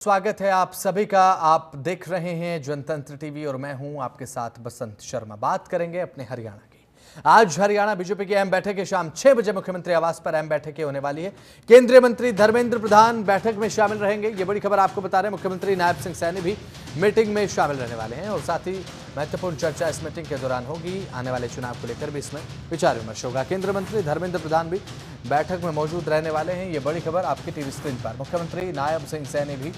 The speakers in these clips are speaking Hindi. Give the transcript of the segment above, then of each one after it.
स्वागत है आप सभी का। आप देख रहे हैं जनतंत्र टीवी और मैं हूं आपके साथ बसंत शर्मा। बात करेंगे अपने हरियाणा की। आज हरियाणा बीजेपी की अहम बैठक है। शाम 6 बजे मुख्यमंत्री आवास पर अहम बैठक होने वाली है। केंद्रीय मंत्री धर्मेंद्र प्रधान बैठक में शामिल रहेंगे। ये बड़ी खबर आपको बता रहे हैं। मुख्यमंत्री नायब सिंह सैनी भी मीटिंग में शामिल रहने वाले हैं और साथ ही महत्वपूर्ण चर्चा इस मीटिंग के दौरान होगी। आने वाले चुनाव को लेकर भी इसमें विचार विमर्श होगा। केंद्रीय मंत्री धर्मेंद्र प्रधान भी बैठक में मौजूद रहने वाले हैं। ये बड़ी खबर आपकी टीवी स्क्रीन पर। मुख्यमंत्री नायब सिंह सैनी भी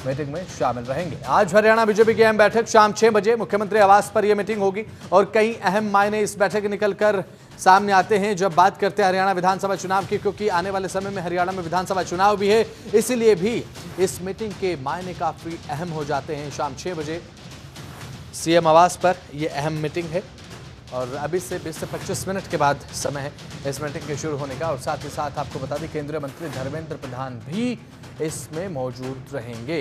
मीटिंग में शामिल रहेंगे। आज हरियाणा बीजेपी की अहम बैठक शाम 6 बजे मुख्यमंत्री आवास पर यह मीटिंग होगी और कई अहम मायने इस बैठक निकलकर सामने आते हैं जब बात करते हैं हरियाणा विधानसभा चुनाव की, क्योंकि आने वाले समय में हरियाणा में विधानसभा चुनाव भी है। इसीलिए भी इस मीटिंग के मायने काफी अहम हो जाते हैं। शाम 6 बजे सीएम आवास पर यह अहम मीटिंग है और अभी से 20 से 25 मिनट के बाद समय है इस मीटिंग के शुरू होने का। और साथ ही साथ आपको बता दें केंद्रीय मंत्री धर्मेंद्र प्रधान भी इसमें मौजूद रहेंगे।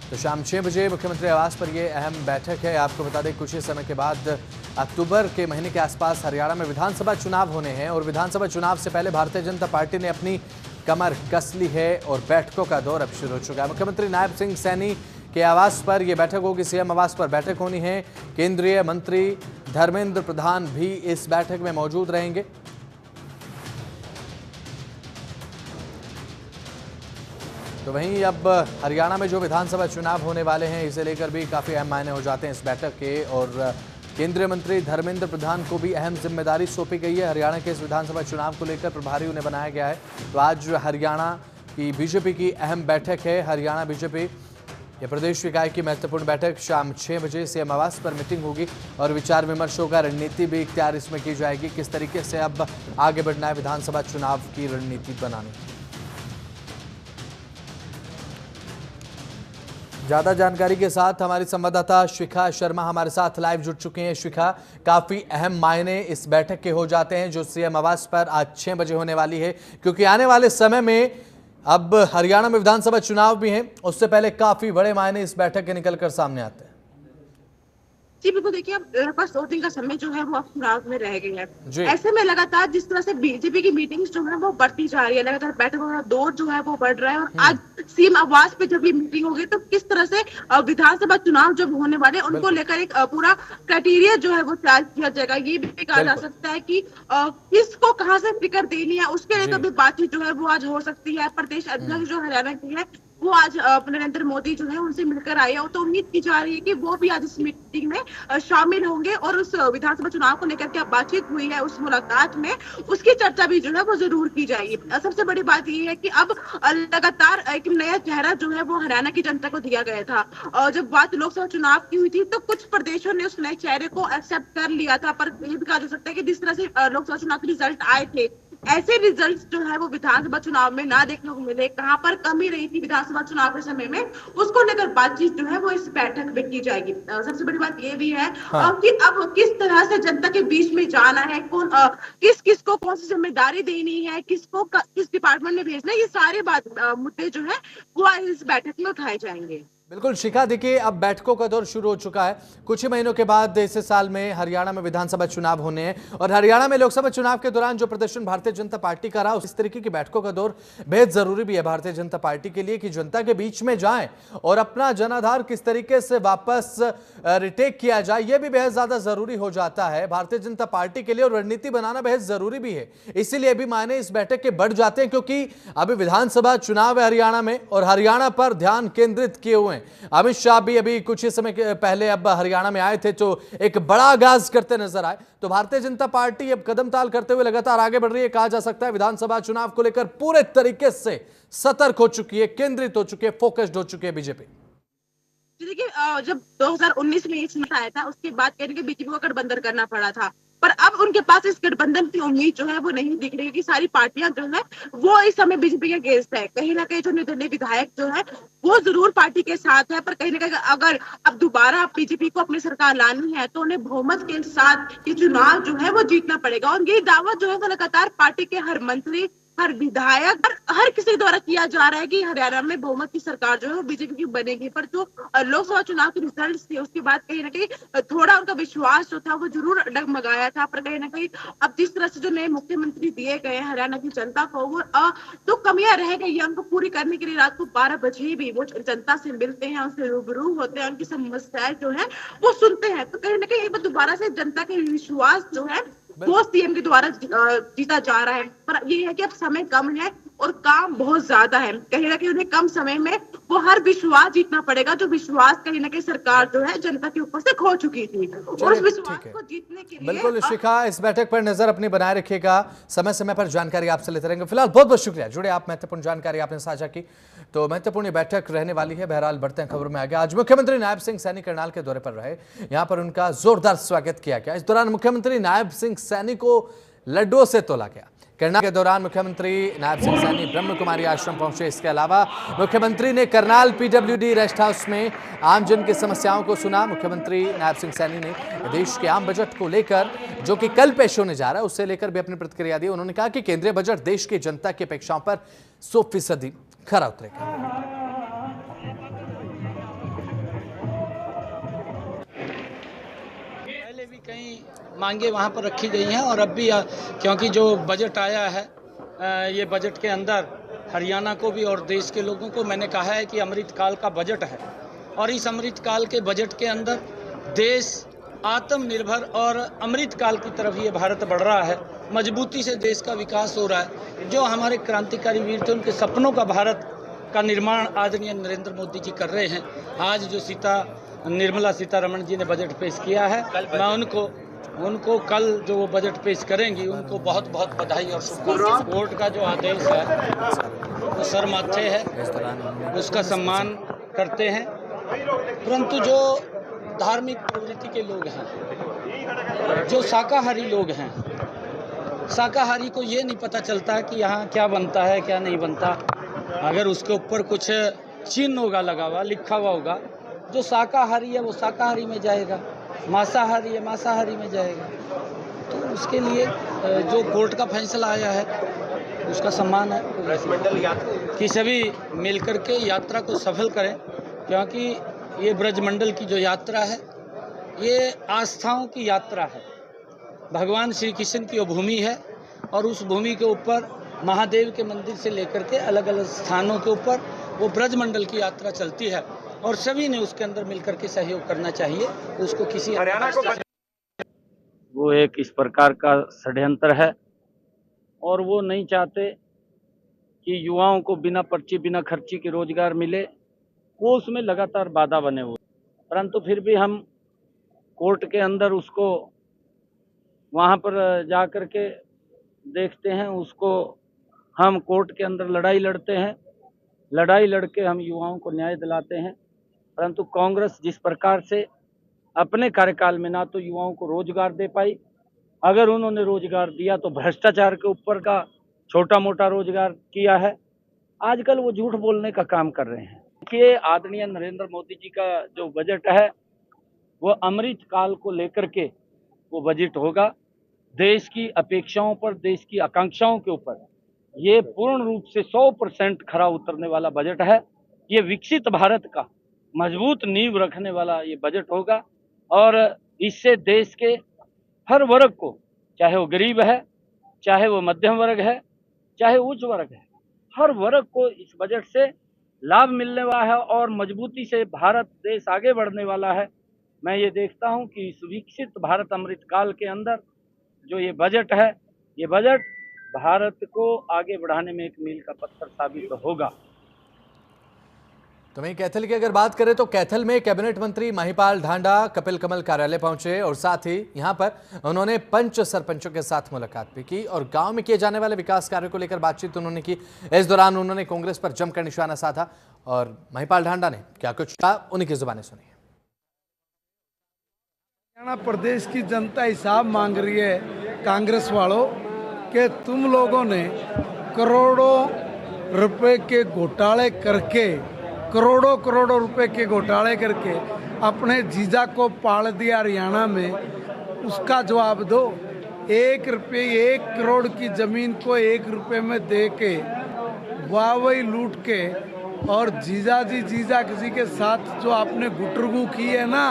तो शाम 6 बजे मुख्यमंत्री आवास पर यह अहम बैठक है। आपको बता दें कुछ ही समय के बाद अक्टूबर के महीने के आसपास हरियाणा में विधानसभा चुनाव होने हैं और विधानसभा चुनाव से पहले भारतीय जनता पार्टी ने अपनी कमर कस ली है और बैठकों का दौर अब शुरू हो चुका है। मुख्यमंत्री नायब सिंह सैनी के आवास पर यह बैठक होगी। सीएम आवास पर बैठक होनी है। केंद्रीय मंत्री धर्मेंद्र प्रधान भी इस बैठक में मौजूद रहेंगे। तो वहीं अब हरियाणा में जो विधानसभा चुनाव होने वाले हैं इसे लेकर भी काफी अहम मायने हो जाते हैं इस बैठक के और केंद्रीय मंत्री धर्मेंद्र प्रधान को भी अहम जिम्मेदारी सौंपी गई है। हरियाणा के इस विधानसभा चुनाव को लेकर प्रभारी उन्हें बनाया गया है। तो आज हरियाणा की बीजेपी की अहम बैठक है। हरियाणा बीजेपी ये प्रदेश इकाई की महत्वपूर्ण बैठक शाम 6 बजे सीएम आवास पर मीटिंग होगी और विचार विमर्श होगा। रणनीति भी इख्तियार इसमें की जाएगी, किस तरीके से अब आगे बढ़ना है विधानसभा चुनाव की रणनीति बनाने। ज्यादा जानकारी के साथ हमारी संवाददाता शिखा शर्मा हमारे साथ लाइव जुड़ चुके हैं। शिखा, काफी अहम मायने इस बैठक के हो जाते हैं जो सीएम आवास पर आज 6 बजे होने वाली है, क्योंकि आने वाले समय में अब हरियाणा में विधानसभा चुनाव भी हैं। उससे पहले काफी बड़े मायने इस बैठक के निकलकर सामने आते हैं। जी बिल्कुल, देखिए अब लगभग 2 दिन का समय जो है वो अब चुनाव में रह गया है। ऐसे में लगातार जिस तरह से बीजेपी की मीटिंग्स जो है वो बढ़ती जा रही है, लगातार बैठकों का दौर जो है वो बढ़ रहा है और आज सीएम आवास पे जब ये मीटिंग होगी तो किस तरह से विधानसभा चुनाव जब होने वाले उनको लेकर एक पूरा क्राइटेरिया जो है वो तैयार किया जाएगा। ये भी कहा जा सकता है कि किसको कहाँ से टिकट देनी है उसके लिए कभी बातचीत जो है वो आज हो सकती है। प्रदेश अध्यक्ष जो हरियाणा की है वो आज नरेंद्र मोदी जो है उनसे मिलकर आए हैं, तो उम्मीद की जा रही है कि वो भी आज इस मीटिंग में शामिल होंगे और उस विधानसभा चुनाव को लेकर क्या बातचीत हुई है उस मुलाकात में उसकी चर्चा भी जो है वो जरूर की जाएगी। सबसे बड़ी बात ये है कि अब लगातार एक नया चेहरा जो है वो हरियाणा की जनता को दिया गया था और जब बात लोकसभा चुनाव की हुई थी तो कुछ प्रदेशों ने उस नए चेहरे को एक्सेप्ट कर लिया था, पर ये भी कहा जा सकता है कि जिस तरह से लोकसभा चुनाव के रिजल्ट आए थे ऐसे रिजल्ट्स जो है वो विधानसभा चुनाव में ना देखने को मिले। कहां पर कमी रही थी विधानसभा चुनाव के समय में उसको लेकर बातचीत जो है वो इस बैठक में की जाएगी। सबसे बड़ी बात ये भी है कि अब किस तरह से जनता के बीच में जाना है, कौन किस किस को कौन सी जिम्मेदारी देनी है, किसको किस डिपार्टमेंट में भेजना है, ये सारे मुद्दे जो है वो इस बैठक में उठाए जाएंगे। बिल्कुल शिखा, देखिए अब बैठकों का दौर शुरू हो चुका है। कुछ ही महीनों के बाद इस साल में हरियाणा में विधानसभा चुनाव होने हैं और हरियाणा में लोकसभा चुनाव के दौरान जो प्रदर्शन भारतीय जनता पार्टी का रहा उस तरीके की बैठकों का दौर बेहद जरूरी भी है भारतीय जनता पार्टी के लिए कि जनता के बीच में जाएं और अपना जनाधार किस तरीके से वापस रिटेक किया जाए, यह भी बेहद ज्यादा जरूरी हो जाता है भारतीय जनता पार्टी के लिए और रणनीति बनाना बेहद जरूरी भी है। इसीलिए भी मायने इस बैठक के बढ़ जाते हैं क्योंकि अभी विधानसभा चुनाव है हरियाणा में और हरियाणा पर ध्यान केंद्रित किए हुए हैं। अमित शाह भी अभी कुछ ही समय पहले अब हरियाणा में आए थे तो एक बड़ा आगाज करते नजर आए। तो भारतीय जनता पार्टी अब कदम ताल करते हुए लगातार आगे बढ़ रही है। कहा जा सकता है विधानसभा चुनाव को लेकर पूरे तरीके से सतर्क हो चुकी है, केंद्रित हो चुकी है, फोकस्ड हो चुकी है बीजेपी। देखिए जब 2019 में ये चुनाव आया था उसके बाद कहीं बीजेपी को गठबंधन करना पड़ा था, पर अब उनके पास इस गठबंधन की उम्मीद जो है वो नहीं दिख रही कि सारी पार्टियां जो है वो इस समय बीजेपी के अगेंस्ट है। कहीं ना कहीं जो निर्दलीय विधायक जो है वो जरूर पार्टी के साथ है, पर कहीं ना कहीं अगर अब दोबारा बीजेपी को अपनी सरकार लानी है तो उन्हें बहुमत के साथ ये चुनाव जो है वो जीतना पड़ेगा। और ये दावा जो है वो लगातार पार्टी के हर मंत्री, हर विधायक, हर किसी के द्वारा किया जा रहा है कि हरियाणा में बहुमत की सरकार जो है वो बीजेपी की बनेगी, पर जो लोकसभा चुनाव के रिजल्ट थे उसके बाद कहीं ना कहीं थोड़ा उनका विश्वास जो था वो जरूर डगमगाया था। पर कहीं ना कहीं अब जिस तरह से जो नए मुख्यमंत्री दिए गए हैं हरियाणा की जनता को, वो जो कमियां रह गई है उनको पूरी करने के लिए रात को 12 बजे भी वो जनता से मिलते हैं, उनसे रूबरू होते हैं, उनकी समस्याएं जो है वो सुनते हैं। तो कहीं ना कहीं एक बार दोबारा से जनता के विश्वास जो है वो सीएम के द्वारा जीता जा रहा है। पर ये है कि अब समय कम है और काम बहुत ज्यादा है, कहीं ना कहीं उन्हें कम समय में वो हर विश्वास जीतना पड़ेगा, जो विश्वास कहीं ना कहीं सरकार जो है जनता के ऊपर से खो चुकी थी। और उस विश्वास को जीतने के लिए बिल्कुल शिखा, इस बैठक पर नजर अपनी बनाए रखिएगा, समय समय पर जानकारी आपसे लेते रहेंगे। फिलहाल बहुत बहुत शुक्रिया, जुड़े आप, महत्वपूर्ण जानकारी आपने साझा की। तो महत्वपूर्ण बैठक रहने वाली है। बहरहाल बढ़ते हैं खबरों में आगे। आज मुख्यमंत्री नायब सिंह सैनी करनाल के दौरे पर रहे, यहां पर उनका जोरदार स्वागत किया गया। इस दौरान मुख्यमंत्री नायब सिंह सैनी को लड्डुओं से तोला गया। करनाल के दौरान मुख्यमंत्री नायब सिंह सैनी ब्रह्म कुमारी आश्रम पहुंचे। इसके अलावा मुख्यमंत्री ने करनाल पीडब्ल्यूडी रेस्ट हाउस में आमजन की समस्याओं को सुना। मुख्यमंत्री नायब सिंह सैनी ने देश के आम बजट को लेकर, जो कि कल पेश होने जा रहा है, उससे लेकर भी अपनी प्रतिक्रिया दी। उन्होंने कहा कि केंद्रीय बजट देश की जनता की अपेक्षाओं पर 100% खरा उतरेगा। पहले भी कई मांगे वहाँ पर रखी गई हैं और अब भी, क्योंकि जो बजट आया है, ये बजट के अंदर हरियाणा को भी और देश के लोगों को मैंने कहा है कि अमृत काल का बजट है और इस अमृत काल के बजट के अंदर देश आत्मनिर्भर और अमृत काल की तरफ ये भारत बढ़ रहा है। मजबूती से देश का विकास हो रहा है। जो हमारे क्रांतिकारी वीर थे उनके सपनों का भारत का निर्माण आदरणीय नरेंद्र मोदी जी कर रहे हैं। आज जो निर्मला सीतारमण जी ने बजट पेश किया है, मैं उनको कल जो वो बजट पेश करेंगी उनको बहुत बहुत बधाई और शुभकामनाएं। कोर्ट का जो आदेश है वो सर माथे है, उसका सम्मान करते हैं, परंतु जो धार्मिक प्रवृत्ति के लोग हैं, जो शाकाहारी लोग हैं, शाकाहारी को ये नहीं पता चलता कि यहाँ क्या बनता है क्या नहीं बनता। अगर उसके ऊपर कुछ चिन्ह होगा लगा हुआ, लिखा हुआ होगा, जो शाकाहारी है वो शाकाहारी में जाएगा, मांसाहारी है मांसाहारी में जाएगा। तो उसके लिए जो कोर्ट का फैसला आया है उसका सम्मान है कि सभी मिलकर के यात्रा को सफल करें, क्योंकि ये ब्रजमंडल की जो यात्रा है ये आस्थाओं की यात्रा है। भगवान श्री कृष्ण की वो भूमि है और उस भूमि के ऊपर महादेव के मंदिर से लेकर के अलग अलग स्थानों के ऊपर वो ब्रजमंडल की यात्रा चलती है और सभी ने उसके अंदर मिलकर के सहयोग करना चाहिए। उसको किसी हरियाणा को वो एक इस प्रकार का षड्यंत्र है और वो नहीं चाहते कि युवाओं को बिना पर्ची बिना खर्ची के रोजगार मिले, वो उसमें लगातार बाधा बने हुए। परंतु फिर भी हम कोर्ट के अंदर उसको वहाँ पर जा कर के देखते हैं, उसको हम कोर्ट के अंदर लड़ाई लड़ते हैं, लड़ाई लड़के हम युवाओं को न्याय दिलाते हैं। परंतु कांग्रेस जिस प्रकार से अपने कार्यकाल में ना तो युवाओं को रोजगार दे पाई, अगर उन्होंने रोजगार दिया तो भ्रष्टाचार के ऊपर का छोटा मोटा रोजगार किया है। आजकल वो झूठ बोलने का काम कर रहे हैं। कि आदरणीय नरेंद्र मोदी जी का जो बजट है वो अमृत काल को लेकर के वो बजट होगा। देश की अपेक्षाओं पर, देश की आकांक्षाओं के ऊपर ये पूर्ण रूप से 100% खरा उतरने वाला बजट है। ये विकसित भारत का मजबूत नींव रखने वाला ये बजट होगा और इससे देश के हर वर्ग को, चाहे वो गरीब है, चाहे वो मध्यम वर्ग है, चाहे उच्च वर्ग है, हर वर्ग को इस बजट से लाभ मिलने वाला है और मजबूती से भारत देश आगे बढ़ने वाला है। मैं ये देखता हूं कि इस विकसित भारत अमृत काल के अंदर जो ये बजट है, ये बजट भारत को आगे बढ़ाने में एक मील का पत्थर साबित होगा। तो वहीं कैथल की अगर बात करें तो कैथल में कैबिनेट मंत्री महिपाल ढांडा कपिल कमल कार्यालय पहुंचे और साथ ही यहां पर उन्होंने पंच सरपंचों के साथ मुलाकात भी की और गांव में किए जाने वाले विकास कार्यों को लेकर बातचीत उन्होंने की। इस दौरान उन्होंने कांग्रेस पर जमकर निशाना साधा और महिपाल ढांडा ने क्या कुछ कहा, उन्हीं की जुबानी सुनिए। हरियाणा प्रदेश की जनता हिसाब मांग रही है कांग्रेस वालों कि तुम लोगों ने करोड़ों रुपए के घोटाले करके, करोड़ों करोड़ों रुपए के घोटाले करके अपने जीजा को पाल दिया हरियाणा में, उसका जवाब दो। 1 करोड़ की जमीन को 1 रुपए में दे के वाहवाही लूट के और जीजा किसी के साथ जो आपने गुटरगू की है ना,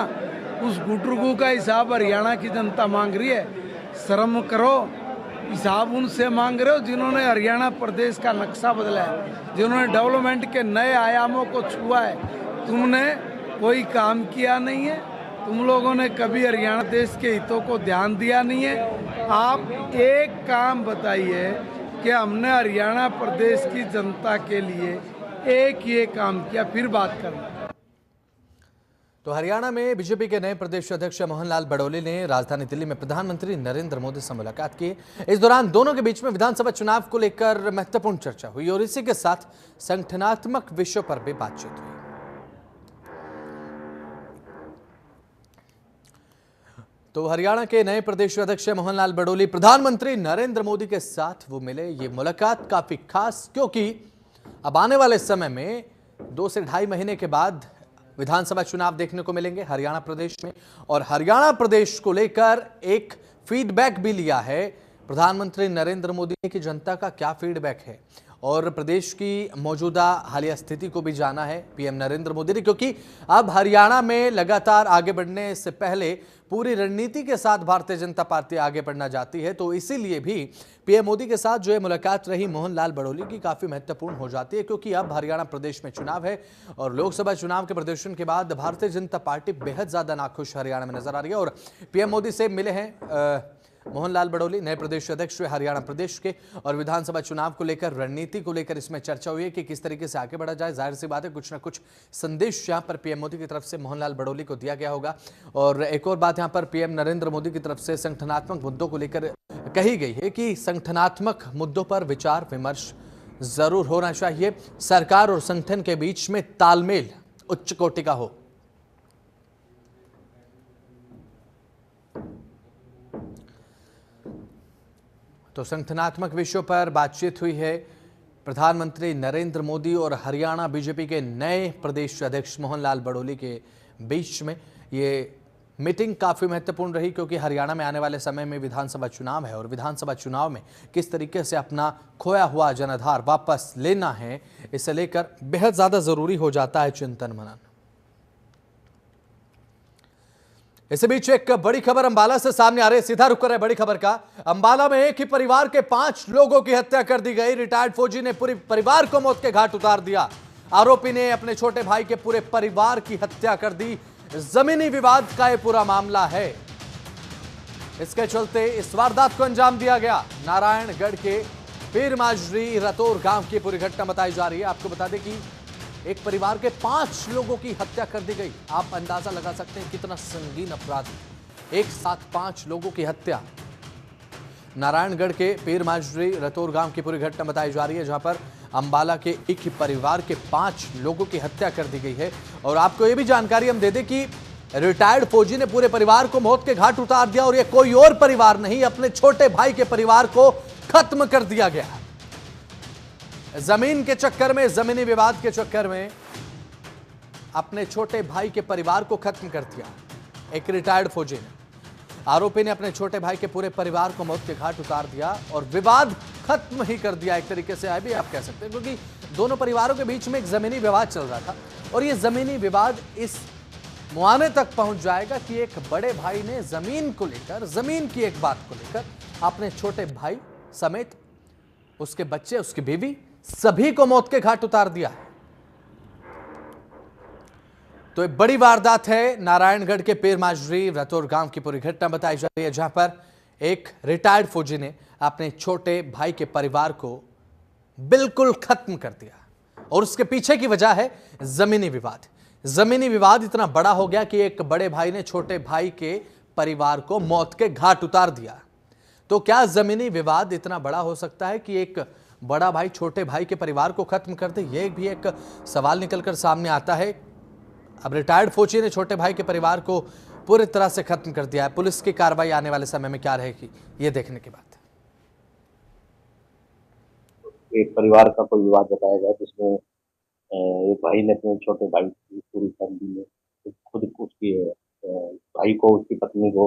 उस गुटरगू का हिसाब हरियाणा की जनता मांग रही है। शर्म करो, हिसाब उनसे मांग रहे हो जिन्होंने हरियाणा प्रदेश का नक्शा बदला है, जिन्होंने डेवलपमेंट के नए आयामों को छुआ है। तुमने कोई काम किया नहीं है, तुम लोगों ने कभी हरियाणा देश के हितों को ध्यान दिया नहीं है। आप एक काम बताइए कि हमने हरियाणा प्रदेश की जनता के लिए एक ये काम किया, फिर बात करना। तो हरियाणा में बीजेपी के नए प्रदेश अध्यक्ष मोहनलाल बड़ौली ने राजधानी दिल्ली में प्रधानमंत्री नरेंद्र मोदी से मुलाकात की। इस दौरान दोनों के बीच में विधानसभा चुनाव को लेकर महत्वपूर्ण चर्चा हुई और इसी के साथ संगठनात्मक विषयों पर भी बातचीत हुई। तो हरियाणा के नए प्रदेश अध्यक्ष मोहनलाल बड़ौली प्रधानमंत्री नरेंद्र मोदी के साथ वो मिले। ये मुलाकात काफी खास क्योंकि अब आने वाले समय में 2 से ढाई महीने के बाद विधानसभा चुनाव देखने को मिलेंगे हरियाणा प्रदेश में, और हरियाणा प्रदेश को लेकर एक फीडबैक भी लिया है प्रधानमंत्री नरेंद्र मोदी ने कि जनता का क्या फीडबैक है, और प्रदेश की मौजूदा हालिया स्थिति को भी जाना है पीएम नरेंद्र मोदी ने, क्योंकि अब हरियाणा में लगातार आगे बढ़ने से पहले पूरी रणनीति के साथ भारतीय जनता पार्टी आगे बढ़ना चाहती है। तो इसीलिए भी पीएम मोदी के साथ जो है मुलाकात रही मोहनलाल बड़ौली की काफी महत्वपूर्ण हो जाती है, क्योंकि अब हरियाणा प्रदेश में चुनाव है और लोकसभा चुनाव के प्रदर्शन के बाद भारतीय जनता पार्टी बेहद ज्यादा नाखुश हरियाणा में नजर आ रही है। और पीएम मोदी से मिले हैं मोहनलाल बड़ौली, नए प्रदेश अध्यक्ष हुए हरियाणा प्रदेश के, और विधानसभा चुनाव को लेकर रणनीति को लेकर इसमें चर्चा हुई है कि किस तरीके से आगे बढ़ा जाए। जाहिर सी बात है कुछ ना कुछ संदेश यहां पर पीएम मोदी की तरफ से मोहनलाल बड़ौली को दिया गया होगा। और एक और बात यहां पर पीएम नरेंद्र मोदी की तरफ से संगठनात्मक मुद्दों को लेकर कही गई है कि संगठनात्मक मुद्दों पर विचार विमर्श जरूर होना चाहिए, सरकार और संगठन के बीच में तालमेल उच्च कोटि का हो। तो संगठनात्मक विषयों पर बातचीत हुई है प्रधानमंत्री नरेंद्र मोदी और हरियाणा बीजेपी के नए प्रदेश अध्यक्ष मोहनलाल बड़ौली के बीच में। ये मीटिंग काफ़ी महत्वपूर्ण रही क्योंकि हरियाणा में आने वाले समय में विधानसभा चुनाव है और विधानसभा चुनाव में किस तरीके से अपना खोया हुआ जनाधार वापस लेना है, इसे लेकर बेहद ज़्यादा ज़रूरी हो जाता है चिंतन मनन। इसी बीच एक बड़ी खबर अंबाला से सामने आ रही है। सीधा रुक कर है बड़ी खबर का। अंबाला में एक ही परिवार के 5 लोगों की हत्या कर दी गई। रिटायर्ड फौजी ने पूरे परिवार को मौत के घाट उतार दिया। आरोपी ने अपने छोटे भाई के पूरे परिवार की हत्या कर दी। जमीनी विवाद का यह पूरा मामला है। इसके चलते इस वारदात को अंजाम दिया गया। नारायणगढ़ के पीर माजरी रतौर गांव की पूरी घटना बताई जा रही है। आपको बता दें कि एक परिवार के 5 लोगों की हत्या कर दी गई। आप अंदाजा लगा सकते हैं कितना संगीन अपराध है। एक साथ 5 लोगों की हत्या। नारायणगढ़ के पीर माजरी रतौर गांव की पूरी घटना बताई जा रही है, जहां पर अंबाला के एक ही परिवार के 5 लोगों की हत्या कर दी गई है। और आपको यह भी जानकारी हम दे दें कि रिटायर्ड फौजी ने पूरे परिवार को मौत के घाट उतार दिया और यह कोई और परिवार नहीं, अपने छोटे भाई के परिवार को खत्म कर दिया गया। जमीन के चक्कर में, जमीनी विवाद के चक्कर में अपने छोटे भाई के परिवार को खत्म कर दिया एक रिटायर्ड फौजी ने। आरोपी ने अपने छोटे भाई के पूरे परिवार को मौत के घाट उतार दिया और विवाद खत्म ही कर दिया एक तरीके से, भी आप कह सकते हैं, क्योंकि दोनों परिवारों के बीच में एक जमीनी विवाद चल रहा था। और यह जमीनी विवाद इस मुआने तक पहुंच जाएगा कि एक बड़े भाई ने जमीन को लेकर, जमीन की एक बात को लेकर अपने छोटे भाई समेत उसके बच्चे, उसकी बीवी, सभी को मौत के घाट उतार दिया है। तो एक बड़ी वारदात है। नारायणगढ़ के पीर माजरी रतौर गांव की पूरी घटना बताई जा रही है, जहां पर एक रिटायर्ड फौजी ने अपने छोटे भाई के परिवार को बिल्कुल खत्म कर दिया। और उसके पीछे की वजह है जमीनी विवाद। जमीनी विवाद इतना बड़ा हो गया कि एक बड़े भाई ने छोटे भाई के परिवार को मौत के घाट उतार दिया। तो क्या जमीनी विवाद इतना बड़ा हो सकता है कि एक बड़ा भाई छोटे भाई के परिवार को खत्म कर दे? यह भी एक सवाल निकलकर सामने आता है। अब रिटायर्ड फौजी ने छोटे भाई के परिवार को पूरी तरह से खत्म कर दिया है। पुलिस की कार्रवाई आने वाले समय में क्या रहेगी, ये देखने की बात है। एक परिवार का कोई विवाद बताया गया जिसमें एक भाई ने अपने छोटे भाई की पूरी फैमिली में, खुद उसकी भाई को, उसकी पत्नी को,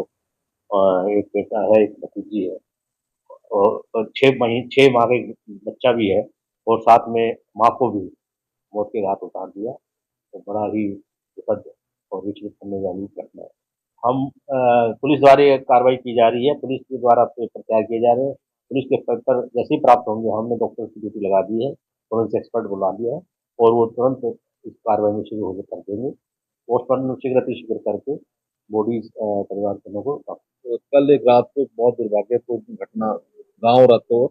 एक बेटा है, एक भतीजी है और 6 माह का बच्चा भी है, और साथ में माँ को भी मौत के घाट उतार दिया। तो बड़ा ही दुखद और विचलित करने वाली घटना है। हम पुलिस द्वारा ये कार्रवाई की जा रही है, पुलिस के द्वारा प्रत्यार किए जा रहे हैं। पुलिस के पेपर जैसे ही प्राप्त होंगे हमने डॉक्टर की ड्यूटी लगा दी है, फोरेंसिक एक्सपर्ट बुला दिया है और वो तुरंत इस कार्रवाई में शुरू होकर कर देंगे। पोस्टमार्टम शीघ्र करके बॉडी परिवार के लोगों को। तो कल एक रात को बहुत दुर्भाग्यपूर्ण घटना गांव रतौर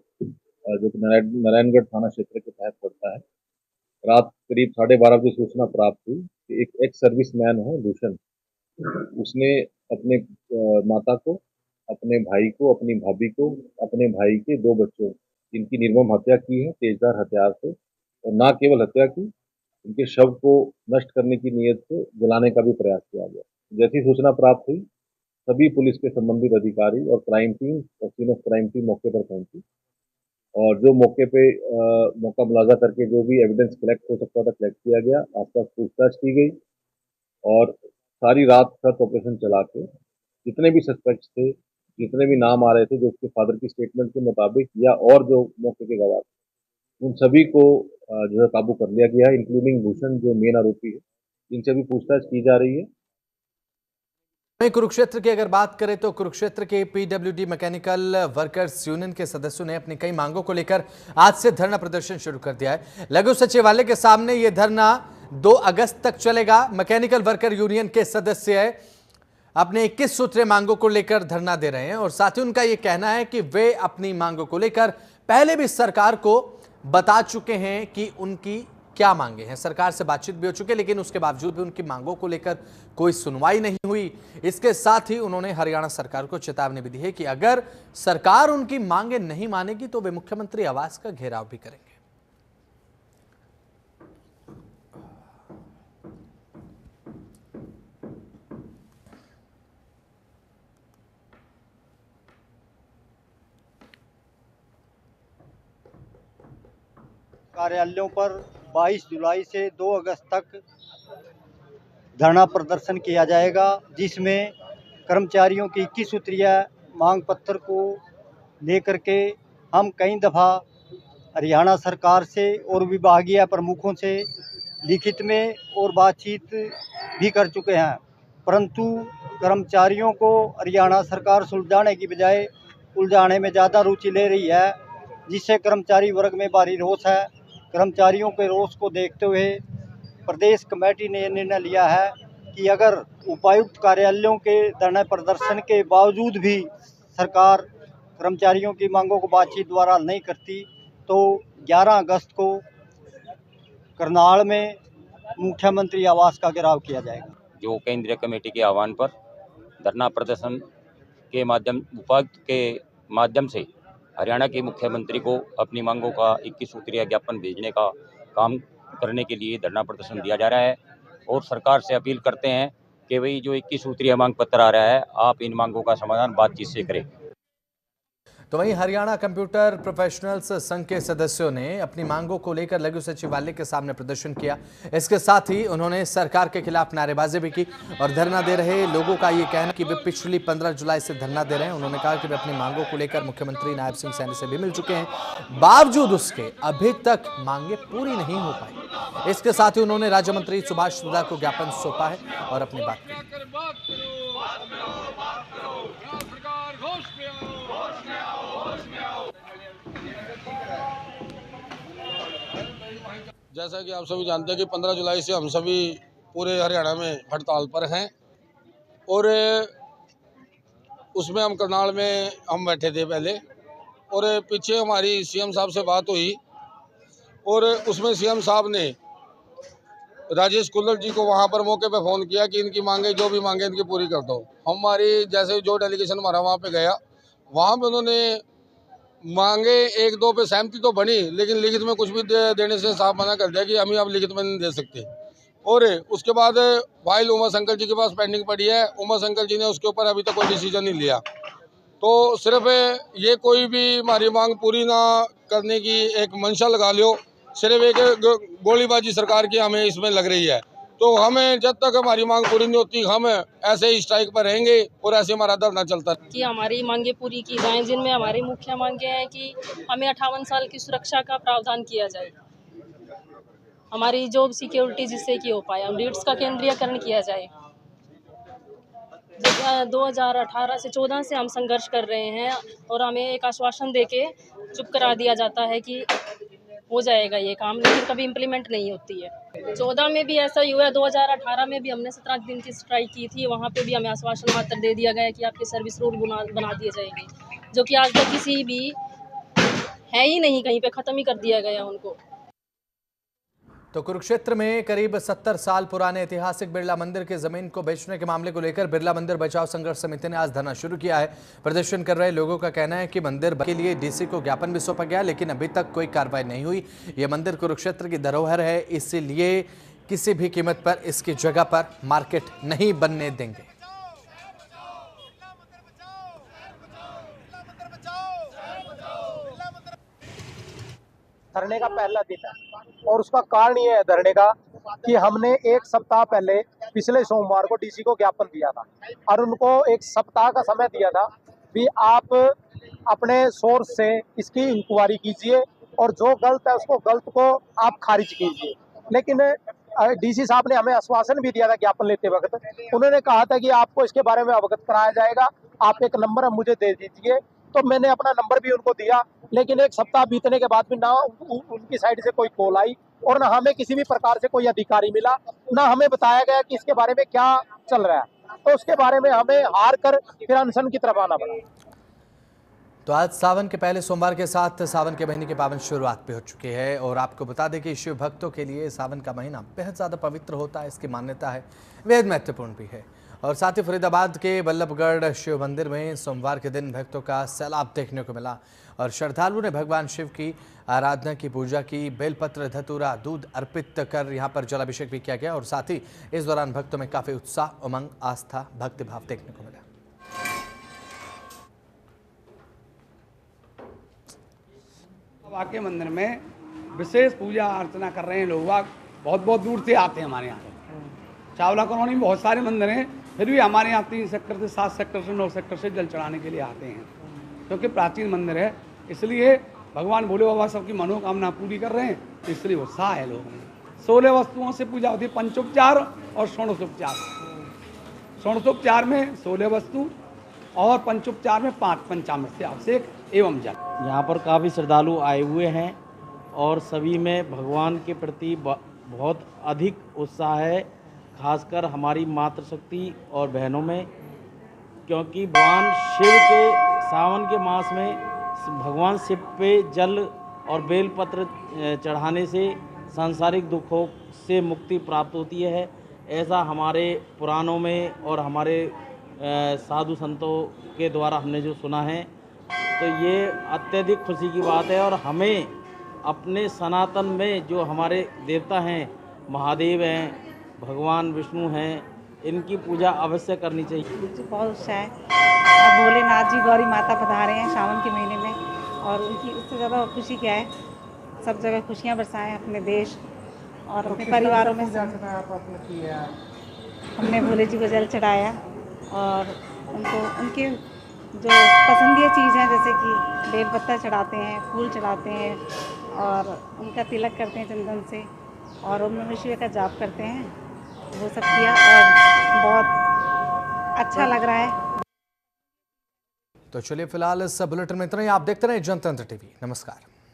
जो कि नारायणगढ़ थाना क्षेत्र के तहत पड़ता है। रात करीब 12:30 बजे सूचना प्राप्त हुई कि एक एक्स सर्विसमैन है भूषण, उसने अपने माता को, अपने भाई को, अपनी भाभी को, अपने भाई के 2 बच्चों जिनकी निर्मम हत्या की है तेजधार हथियार से, और न केवल हत्या की, उनके शव को नष्ट करने की नीयत से जलाने का भी प्रयास किया गया। जैसी सूचना प्राप्त हुई सभी पुलिस के संबंधित अधिकारी और क्राइम टीम और सीन ऑफ क्राइम टीम मौके पर पहुंची और जो मौके पे मौका मुलाजा करके जो भी एविडेंस कलेक्ट हो सकता था कलेक्ट किया गया। आसपास पूछताछ की गई और सारी रात सर्च ऑपरेशन चला के जितने भी सस्पेक्ट्स थे, जितने भी नाम आ रहे थे जो उसके फादर की स्टेटमेंट के मुताबिक या और जो मौके के गवाह, उन सभी को जो है काबू कर लिया गया है, इंक्लूडिंग भूषण जो मेन आरोपी है। इनसे भी पूछताछ की जा रही है। कुरुक्षेत्र की अगर बात करें तो कुरुक्षेत्र के पीडब्ल्यूडी मैकेनिकल वर्कर्स यूनियन के सदस्यों ने अपनी कई मांगों को लेकर आज से धरना प्रदर्शन शुरू कर दिया है। लघु सचिवालय के सामने यह धरना 2 अगस्त तक चलेगा। मैकेनिकल वर्कर यूनियन के सदस्य अपने 21 सूत्रीय मांगों को लेकर धरना दे रहे हैं और साथ ही उनका यह कहना है कि वे अपनी मांगों को लेकर पहले भी सरकार को बता चुके हैं कि उनकी क्या मांगे हैं। सरकार से बातचीत भी हो चुकी है लेकिन उसके बावजूद भी उनकी मांगों को लेकर कोई सुनवाई नहीं हुई। इसके साथ ही उन्होंने हरियाणा सरकार को चेतावनी भी दी है कि अगर सरकार उनकी मांगे नहीं मानेगी तो वे मुख्यमंत्री आवास का घेराव भी करेंगे। कार्यालयों पर 22 जुलाई से 2 अगस्त तक धरना प्रदर्शन किया जाएगा, जिसमें कर्मचारियों की 21 सूत्रीय मांग पत्र को लेकर के हम कई दफ़ा हरियाणा सरकार से और विभागीय प्रमुखों से लिखित में और बातचीत भी कर चुके हैं, परंतु कर्मचारियों को हरियाणा सरकार सुलझाने की बजाय उलझाने में ज़्यादा रुचि ले रही है, जिससे कर्मचारी वर्ग में भारी रोष है। कर्मचारियों के रोष को देखते हुए प्रदेश कमेटी ने निर्णय लिया है कि अगर उपायुक्त कार्यालयों के धरना प्रदर्शन के बावजूद भी सरकार कर्मचारियों की मांगों को बातचीत द्वारा नहीं करती तो 11 अगस्त को करनाल में मुख्यमंत्री आवास का घेराव किया जाएगा। जो केंद्रीय कमेटी के आह्वान पर धरना प्रदर्शन के माध्यम उपायुक्त के माध्यम से हरियाणा के मुख्यमंत्री को अपनी मांगों का 21 सूत्रीय ज्ञापन भेजने का काम करने के लिए धरना प्रदर्शन दिया जा रहा है और सरकार से अपील करते हैं कि भाई जो 21 सूत्रीय मांग पत्र आ रहा है आप इन मांगों का समाधान बातचीत से करें। तो वहीं हरियाणा कंप्यूटर प्रोफेशनल्स संघ के सदस्यों ने अपनी मांगों को लेकर लघु सचिवालय के सामने प्रदर्शन किया। इसके साथ ही उन्होंने सरकार के खिलाफ नारेबाजी भी की और धरना दे रहे लोगों का ये कहना कि वे पिछली 15 जुलाई से धरना दे रहे हैं। उन्होंने कहा कि वे अपनी मांगों को लेकर मुख्यमंत्री नायब सिंह सैनी से भी मिल चुके हैं, बावजूद उसके अभी तक मांगे पूरी नहीं हो पाई। इसके साथ ही उन्होंने राज्य मंत्री सुभाष सुधा को ज्ञापन सौंपा है और अपनी बात कही। जैसा कि आप सभी जानते हैं कि 15 जुलाई से हम सभी पूरे हरियाणा में हड़ताल पर हैं और उसमें हम करनाल में हम बैठे थे पहले और पीछे हमारी सीएम साहब से बात हुई और उसमें सीएम साहब ने राजेश कुल्लर जी को वहां पर मौके पर फ़ोन किया कि इनकी मांगे जो भी मांगे इनकी पूरी कर दो। हमारी जैसे जो डेलीगेशन हमारा वहाँ पे गया, वहाँ पे उन्होंने मांगे 1-2 पे सहमति तो बनी लेकिन लिखित में कुछ भी देने से साफ मना कर दिया कि हम आप लिखित में नहीं दे सकते। और उसके बाद फाइल उमा शंकर जी के पास पेंडिंग पड़ी है, उमा शंकर जी ने उसके ऊपर अभी तक कोई डिसीजन नहीं लिया। तो सिर्फ ये कोई भी हमारी मांग पूरी ना करने की एक मंशा लगा लो, सिर्फ एक गोलीबाजी सरकार की हमें इसमें लग रही है। तो हमें जब तक हमारी मांग पूरी नहीं होती हम ऐसे ही स्ट्राइक पर रहेंगे और ऐसे हमारा धरना चलता है कि हमारी मांगे पूरी की जाएं, जिनमें हमारी मुख्य मांगे हैं कि हमें 58 साल की सुरक्षा का प्रावधान किया जाए, हमारी जॉब सिक्योरिटी जिससे कि हो पाए, लीड्स का केंद्रीयकरण किया जाए। 2018 से 14 से हम संघर्ष कर रहे हैं और हमें एक आश्वासन देके चुप करा दिया जाता है कि हो जाएगा ये काम, लेकिन कभी इम्प्लीमेंट नहीं होती है। 14 में भी ऐसा ही हुआ, 2018 में भी हमने 17 दिन की स्ट्राइक की थी, वहाँ पे भी हमें आश्वासन मात्र दे दिया गया कि आपके सर्विस रूल बना दिए जाएंगे, जो कि आज तक किसी भी है ही नहीं, कहीं पे ख़त्म ही कर दिया गया उनको। तो कुरुक्षेत्र में करीब 70 साल पुराने ऐतिहासिक बिरला मंदिर की जमीन को बेचने के मामले को लेकर बिरला मंदिर बचाओ संघर्ष समिति ने आज धरना शुरू किया है। प्रदर्शन कर रहे लोगों का कहना है कि मंदिर के लिए डीसी को ज्ञापन भी सौंपा गया, लेकिन अभी तक कोई कार्रवाई नहीं हुई। ये मंदिर कुरुक्षेत्र की धरोहर है, इसलिए किसी भी कीमत पर इसकी जगह पर मार्केट नहीं बनने देंगे। धरने का पहला दिन है और उसका कारण ये है धरने का कि हमने एक सप्ताह पहले पिछले सोमवार को डीसी को ज्ञापन दिया था और उनको एक सप्ताह का समय दिया था भी आप अपने सोर्स से इसकी इंक्वायरी कीजिए और जो गलत है उसको गलत को आप खारिज कीजिए। लेकिन डीसी साहब ने हमें आश्वासन भी दिया था ज्ञापन लेते वक्त, उन्होंने कहा था कि आपको इसके बारे में अवगत कराया जाएगा, आप एक नंबर मुझे दे दीजिए। तो मैंने अपना नंबर भी उनको दिया, लेकिन एक सप्ताह बीतने के बाद भी ना उनकी साइड से कोई कॉल आई और ना हमें किसी भी प्रकार से कोई अधिकारी मिला, ना हमें बताया गया कि इसके बारे में क्या चल रहा है। तो उसके बारे में हमें हार कर फिर अनशन की तरफ आना पड़ा। तो आज सावन के पहले सोमवार के साथ सावन के महीने की पावन शुरुआत भी हो चुकी है और आपको बता दें कि शिव भक्तों के लिए सावन का महीना बेहद ज़्यादा पवित्र होता है, इसकी मान्यता है, बेहद महत्वपूर्ण भी है। और साथ ही फरीदाबाद के बल्लभगढ़ शिव मंदिर में सोमवार के दिन भक्तों का सैलाब देखने को मिला और श्रद्धालुओं ने भगवान शिव की आराधना की, पूजा की, बेलपत्र, धतूरा, दूध अर्पित कर यहाँ पर जलाभिषेक भी किया गया और साथ ही इस दौरान भक्तों में काफ़ी उत्साह, उमंग, आस्था, भक्तिभाव देखने को मिला। बाके मंदिर में विशेष पूजा अर्चना कर रहे हैं लोग, बहुत बहुत दूर से आते हैं हमारे यहाँ। चावला कॉलोनी में बहुत सारे मंदिर हैं, फिर भी हमारे यहाँ 3 सेक्टर से 7 सेक्टर से 9 सेक्टर से जल चढ़ाने के लिए आते हैं, क्योंकि प्राचीन मंदिर है, इसलिए भगवान भोले बाबा सबकी मनोकामना पूरी कर रहे हैं, इसलिए उत्साह है लोगों में। 16 वस्तुओं से पूजा होती है, पंचोपचार और षोडशोपचार। षोडशोपचार में 16 वस्तु और पंचोपचार में 5 पंचामृत से अभिषेक एवं जल। यहाँ पर काफ़ी श्रद्धालु आए हुए हैं और सभी में भगवान के प्रति बहुत अधिक उत्साह है, खासकर हमारी मातृशक्ति और बहनों में, क्योंकि भगवान शिव के सावन के मास में भगवान शिव पे जल और बेलपत्र चढ़ाने से सांसारिक दुखों से मुक्ति प्राप्त होती है। ऐसा हमारे पुराणों में और हमारे साधु संतों के द्वारा हमने जो सुना है, तो ये अत्यधिक खुशी की बात है। और हमें अपने सनातन में जो हमारे देवता हैं, महादेव हैं, भगवान विष्णु हैं, इनकी पूजा अवश्य करनी चाहिए। बहुत उत्साह है। अब भोलेनाथ जी गौरी माता पधारे हैं सावन के महीने में, और उनकी उससे ज़्यादा खुशी क्या है, सब जगह खुशियाँ बरसाएं अपने देश और अपने परिवारों में। हमने भोले जी को जल चढ़ाया और उनको उनके जो पसंदीदा चीज़ हैं, जैसे कि बेलपत्ता चढ़ाते हैं, फूल चढ़ाते हैं और उनका तिलक करते हैं चंदन से, और ओम नमः शिवाय का जाप करते हैं, वो सब किया और बहुत अच्छा लग रहा है। तो चलिए फिलहाल इस बुलेटिन में इतना ही। आप देखते रहे जनतंत्र टीवी। नमस्कार।